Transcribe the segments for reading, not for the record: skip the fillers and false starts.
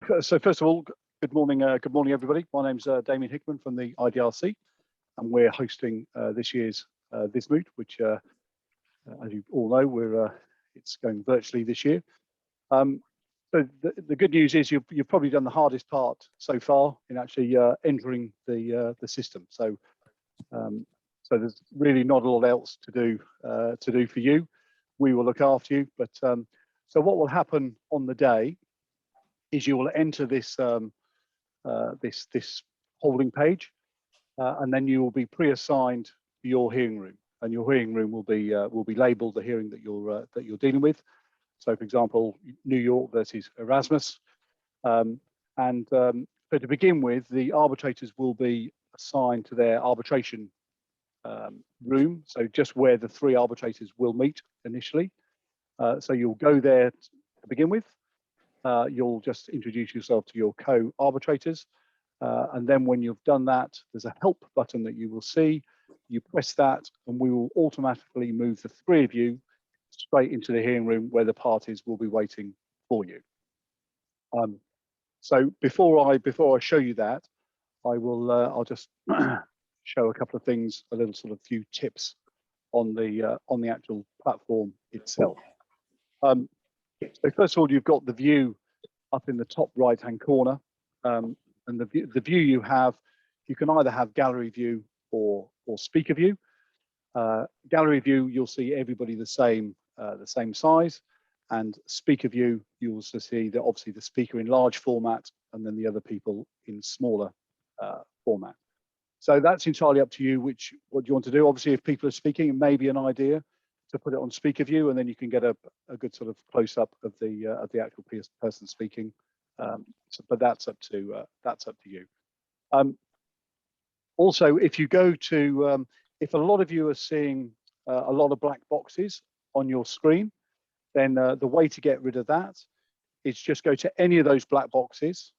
So first of all, good morning, everybody. My name's Damian Hickman from the IDRC, and we're hosting this year's Vis Moot, which, as you all know, it's going virtually this year. So the good news is you've probably done the hardest part so far in actually entering the system. So there's really not a lot else to do for you. We will look after you. But so what will happen on the day is you will enter this this holding page, and then you will be pre-assigned your hearing room, and your hearing room will be labelled the hearing that you're dealing with. So, for example, New York versus Erasmus, so to begin with, the arbitrators will be assigned to their arbitration room, so just where the three arbitrators will meet initially. So you'll go there to begin with. You'll just introduce yourself to your co-arbitrators, and then when you've done that, there's a help button that you will see. You press that, and we will automatically move the three of you straight into the hearing room where the parties will be waiting for you. So before I show you that, I'll just show a couple of things, a little sort of few tips on the actual platform itself. So first of all, you've got the view up in the top right-hand corner, and the view you have, you can either have gallery view or speaker view. Gallery view, you'll see everybody the same size, and speaker view, you also see that obviously the speaker in large format, and then the other people in smaller format. So that's entirely up to you. What you want to do. Obviously, if people are speaking, it may be an idea to put it on speaker view, and then you can get a good sort of close up of the actual person speaking. But that's up to you. Also, if you go to if a lot of you are seeing a lot of black boxes on your screen, then the way to get rid of that is just go to any of those black boxes,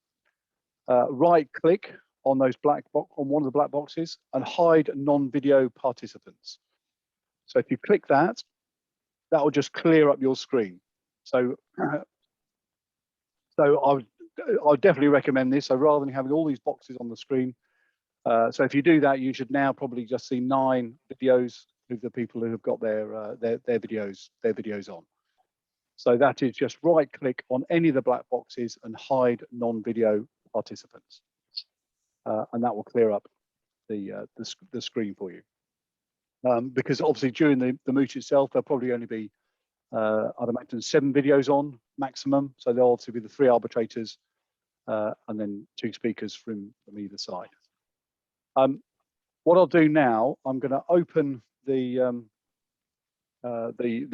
right click on those on one of the black boxes, and hide non-video participants. So if you click that, that will just clear up your screen. So I would definitely recommend this. So rather than having all these boxes on the screen, so if you do that, you should now probably just see 9 videos of the people who have got their videos on. So that is just right click on any of the black boxes and hide non-video participants, and that will clear up the screen for you. Because obviously during the moot itself, there'll probably only be I'd imagine 7 videos on maximum. So there'll obviously be the 3 arbitrators and then 2 speakers from either side. What I'll do now, I'm going to open the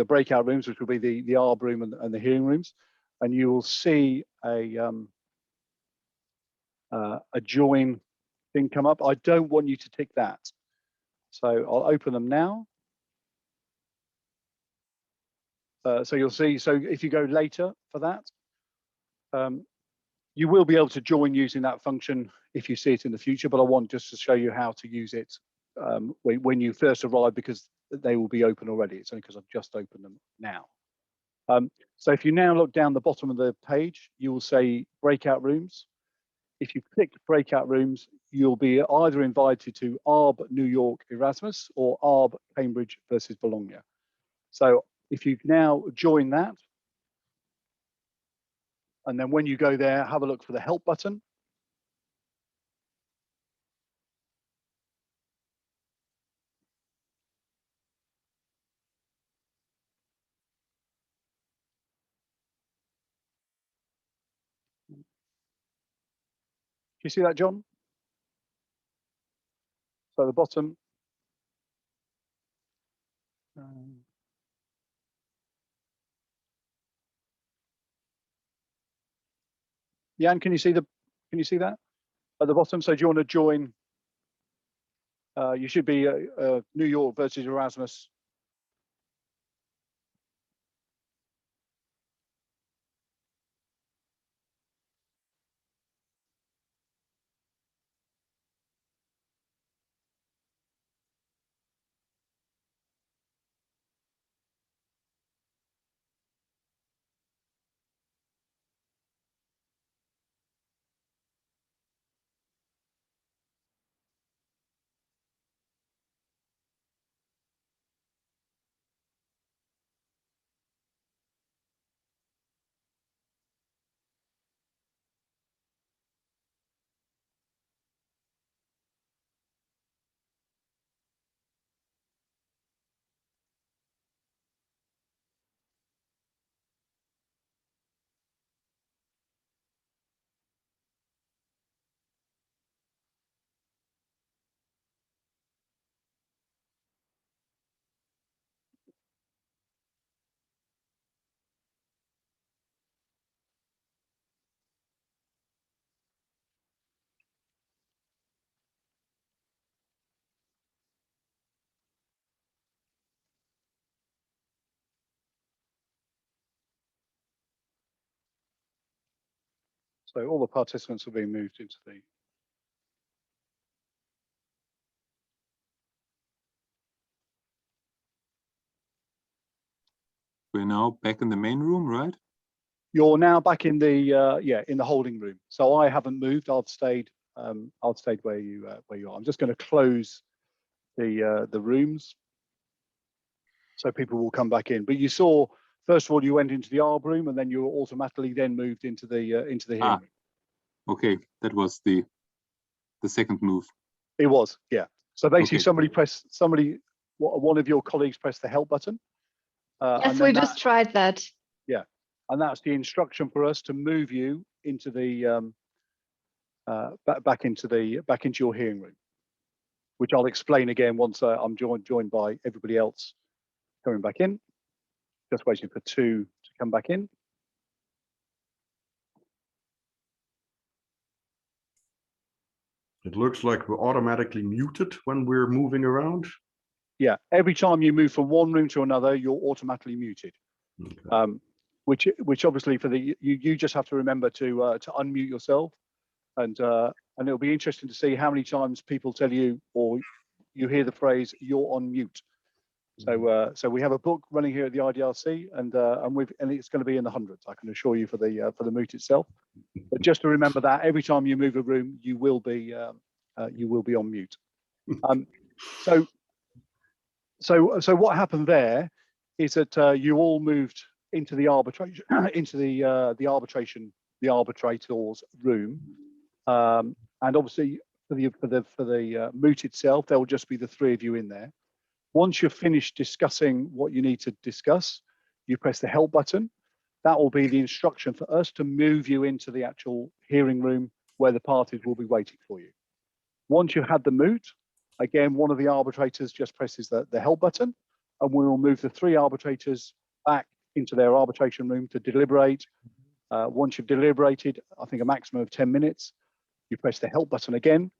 breakout rooms, which will be the ARB room and the hearing rooms, and you will see a join thing come up. I don't want you to tick that, so I'll open them now. So you'll see. So if you go later for that, you will be able to join using that function if you see it in the future. But I want just to show you how to use it when you first arrive, because they will be open already. It's only because I've just opened them now. So if you now look down the bottom of the page, you will say breakout rooms. If you click breakout rooms, you'll be either invited to ARB New York Erasmus or ARB Cambridge versus Bologna. So if you now join that, and then when you go there, have a look for the help button. Do you see that, John? So the bottom. Jan, can you see that at the bottom? So do you want to join? You should be New York versus Erasmus. So all the participants are being moved into the. We're now back in the main room, right? You're now back in the in the holding room. So I haven't moved. I've stayed where you are. I'm just going to close the rooms so people will come back in. But you saw, first of all, you went into the Arb room, and then you were automatically then moved into the hearing room. Okay, that was the second move. It was, yeah. So basically, Okay. one of your colleagues pressed the help button. Yes, we just tried that. Yeah, and that's the instruction for us to move you into the back into your hearing room, which I'll explain again once I'm joined by everybody else coming back in. Just waiting for two to come back in. It looks like we're automatically muted when we're moving around. Yeah, every time you move from one room to another, you're automatically muted. Okay. Which obviously for you just have to remember to unmute yourself, and it'll be interesting to see how many times people tell you or you hear the phrase "you're on mute." So we have a book running here at the IDRC, and it's going to be in the hundreds. I can assure you for the moot itself. But just to remember that every time you move a room, you will be on mute. So what happened there is that you all moved into the arbitration the arbitrators room, and obviously for the moot itself, there will just be the three of you in there. Once you're finished discussing what you need to discuss, you press the help button. That will be the instruction for us to move you into the actual hearing room where the parties will be waiting for you. Once you've had the moot, again, one of the arbitrators just presses the help button, and we will move the three arbitrators back into their arbitration room to deliberate. Once you've deliberated, I think a maximum of 10 minutes, you press the help button again,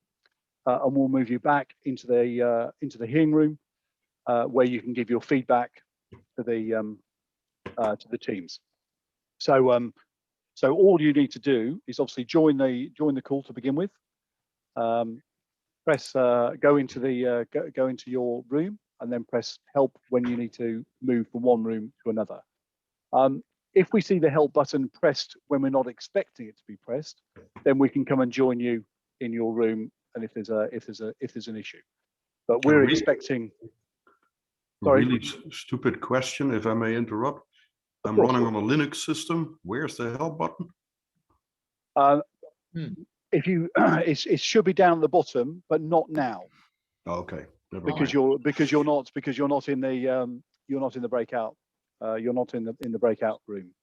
and we'll move you back into the hearing room where you can give your feedback to the teams. So all you need to do is obviously join the call to begin with. Press go into your room, and then press help when you need to move from one room to another. If we see the help button pressed when we're not expecting it to be pressed, then we can come and join you in your room. And if there's an issue, but we're expecting. Sorry. Really stupid question, if I may interrupt. I'm running on a Linux system. Where's the help button? If you, it should be down at the bottom, but not now. Okay. Because you're not in the breakout. You're not in the breakout room.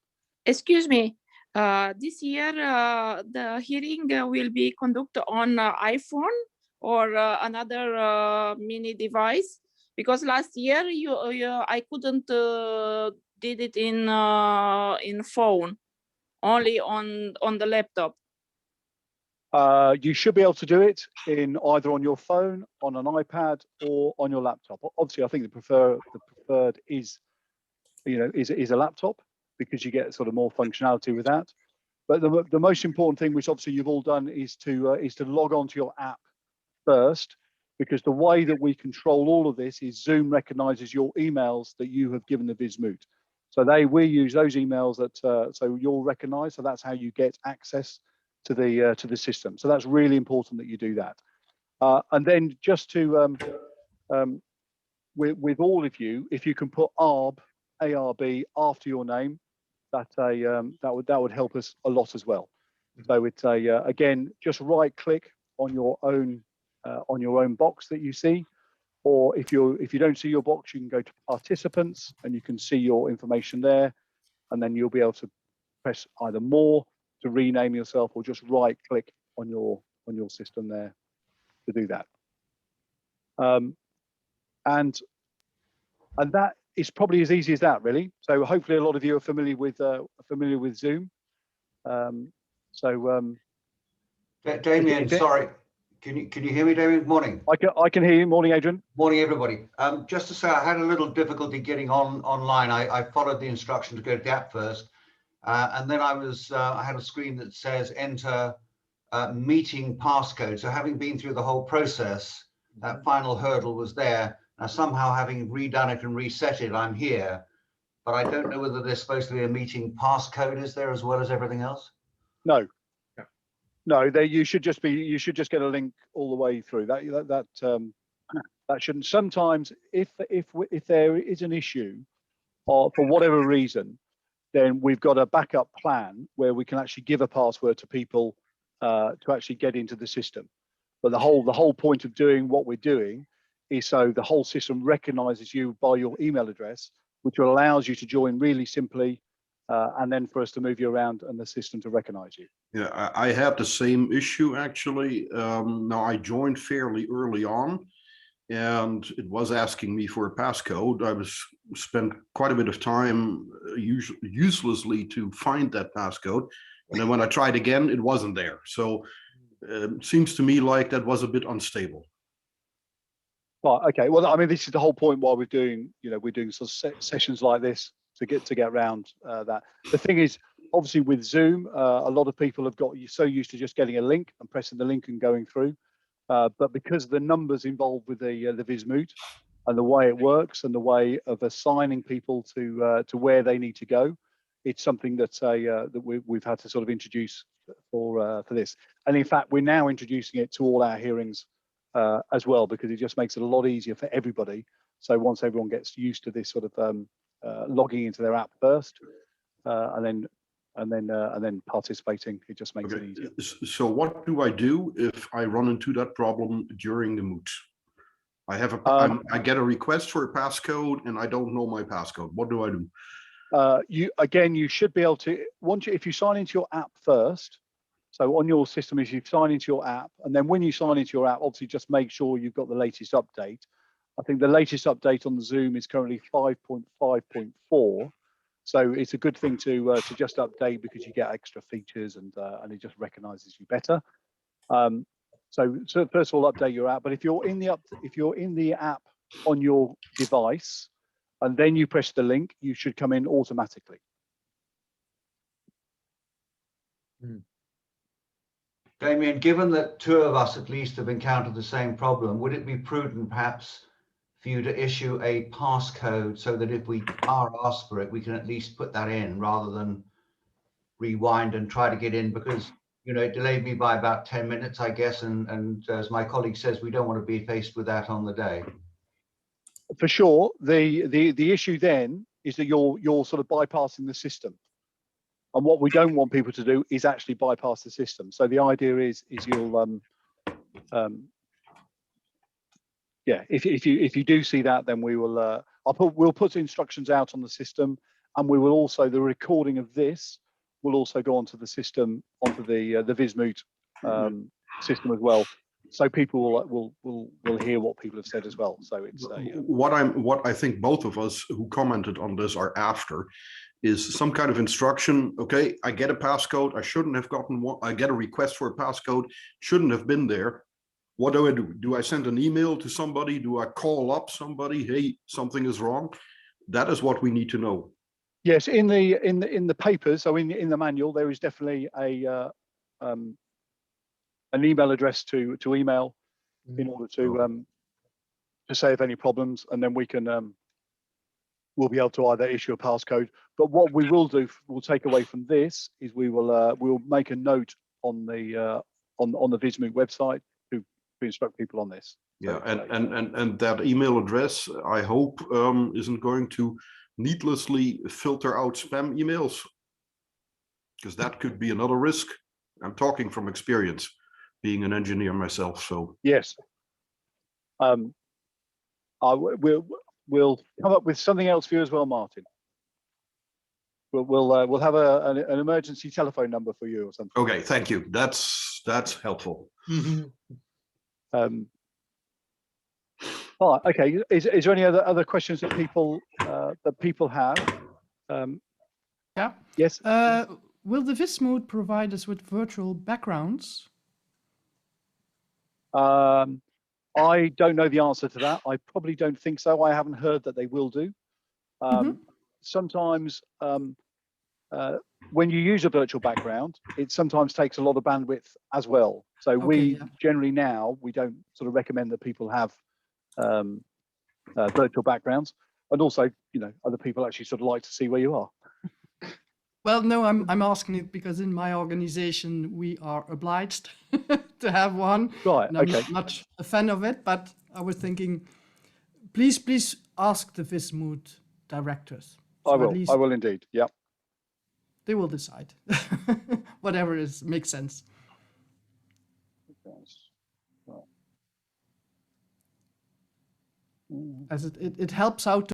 Excuse me. This year the hearing will be conducted on iPhone or another mini device, because last year I couldn't did it in phone, only on the laptop. You should be able to do it in either on your phone, on an iPad, or on your laptop. Obviously, I think the preferred is a laptop, because you get sort of more functionality with that. But the most important thing, which obviously you've all done, is to log on to your app first, because the way that we control all of this is Zoom recognizes your emails that you have given the Vis Moot. So we use those emails that so you'll recognize. So that's how you get access to the system. So that's really important that you do that. And then just to with all of you, if you can put ARB after your name, that would help us a lot as well. So it's again, just right click on your own box that you see, or if you don't see your box, you can go to participants and you can see your information there, and then you'll be able to press either more to rename yourself, or just right click on your system there to do that. And that is probably as easy as that, really. So hopefully a lot of you are familiar with Zoom. Damian, sorry, can you hear me, Damian? Morning. I can hear you. Morning, Adrian. Morning, everybody. Just to say, I had a little difficulty getting online. I followed the instruction to go to the app first, And then I had a screen that says enter meeting passcode. So having been through the whole process, that final hurdle was there. Now somehow having redone it and reset it, I'm here. But I don't know whether there's supposed to be a meeting passcode is there as well as everything else. No, you should just get a link all the way through. That shouldn't. Sometimes if there is an issue, or for whatever reason, then we've got a backup plan where we can actually give a password to people to actually get into the system. But the whole point of doing what we're doing is so the whole system recognizes you by your email address, which allows you to join really simply, and then for us to move you around and the system to recognize you. Yeah, I had the same issue actually. Now I joined fairly early on, and it was asking me for a passcode. I spent quite a bit of time uselessly to find that passcode, and then when I tried again, it wasn't there. So it seems to me like that was a bit unstable. Right. Okay. Well, I mean, this is the whole point why we're doing sort of sessions like this to get around that. The thing is, obviously, with Zoom, a lot of people have got so used to just getting a link and pressing the link and going through. But because of the numbers involved with the Vis Moot and the way it works and the way of assigning people to where they need to go, it's something that we've had to sort of introduce for this. And in fact, we're now introducing it to all our hearings as well, because it just makes it a lot easier for everybody. So once everyone gets used to this sort of logging into their app first, and then participating, it just makes it easier. So what do I do if I run into that problem during the moot? I get a request for a passcode and I don't know my passcode. What do I do? You should be able to, if you sign into your app first. So on your system, if you sign into your app, and then when you sign into your app, obviously just make sure you've got the latest update. I think the latest update on the Zoom is currently 5.5.4. So it's a good thing to just update, because you get extra features and it just recognizes you better. So first of all, update your app. But if you're in the app on your device, and then you press the link, you should come in automatically. Damian, given that two of us at least have encountered the same problem, would it be prudent perhaps for you to issue a passcode so that if we are asked for it, we can at least put that in rather than rewind and try to get in? Because, you know, it delayed me by about 10 minutes, I guess. And as my colleague says, we don't want to be faced with that on the day. For sure. The issue then is that you're sort of bypassing the system. And what we don't want people to do is actually bypass the system. So the idea is you'll if you do see that, then we will we'll put instructions out on the system, and we will also, the recording of this will also go onto the system, onto the Vis Moot system as well. So people will hear what people have said as well. So it's what I think both of us who commented on this are after is some kind of instruction. Okay, I get a passcode. I shouldn't have gotten one. I get a request for a passcode. Shouldn't have been there. What do I do? Do I send an email to somebody? Do I call up somebody? Hey, something is wrong. That is what we need to know. Yes, in the papers, so in the manual, there is definitely an email address to email in order to save any problems, and then we can we'll be able to either issue a passcode. But what we will do, we'll take away from this, is we'll make a note on the Vis Moot website to instruct people on this. Yeah, and that email address, I hope, isn't going to needlessly filter out spam emails, because that could be another risk. I'm talking from experience, being an engineer myself. So yes, we'll come up with something else for you as well, Martin. We'll have an emergency telephone number for you or something. Okay, thank you. That's helpful. All right, okay. Is there any other questions that people have? Yeah. Yes. Will the Vis Moot provide us with virtual backgrounds? I don't know the answer to that. I probably don't think so. I haven't heard that they will do. Sometimes when you use a virtual background, it sometimes takes a lot of bandwidth as well. So we generally now, we don't sort of recommend that people have virtual backgrounds. And also, you know, other people actually sort of like to see where you are. Well, no, I'm asking it because in my organization, we are obliged to have one. Right, And I'm okay. not much a fan of it, but I was thinking, please ask the Vis Moot directors. So I will indeed, yeah. They will decide. Whatever makes sense. As it helps out